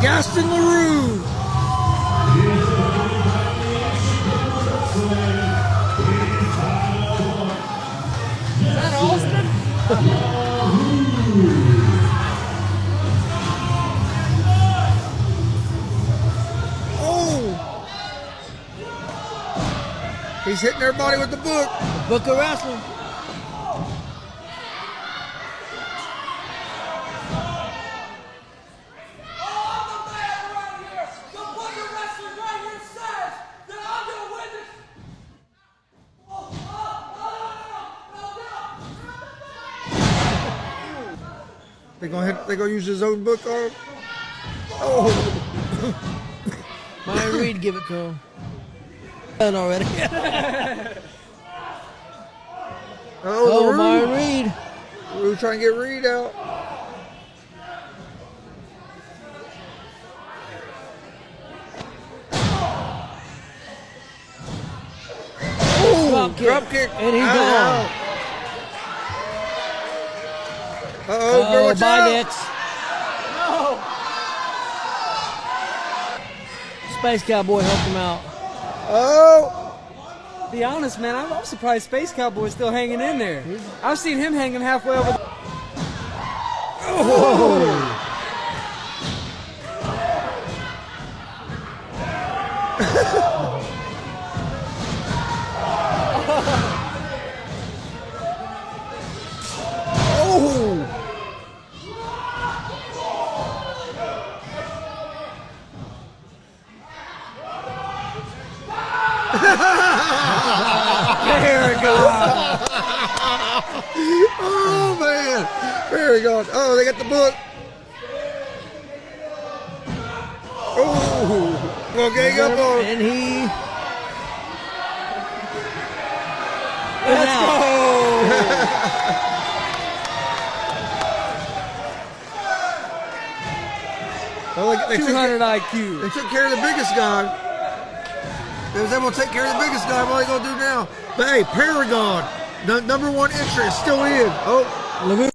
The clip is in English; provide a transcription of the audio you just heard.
Gaston LaRue. Is that Austin? Oh! He's hitting everybody with the book. The book of wrestling. They gonna use his own book on him? Oh! Myron Reed, give it to him. Done already. Oh, Myron Reed. We're trying to get Reed out. Drop kick. And he's gone. Uh-oh, watch bye, out. Nix. Space Cowboy helped him out. Oh! Be honest, man, I'm surprised Space Cowboy's still hanging in there. I've seen him hanging halfway over. Oh! Oh! Paragon. Oh man! Paragon. Oh, they got the book. Oh! Gonna gang up on him. And he. Let's go! Well, they 200 they IQ. took care of the biggest guy. They was able to take care of the biggest guy. What are they gonna do now? But hey, Paragon, the #1 extra, is still in. Oh, LaRue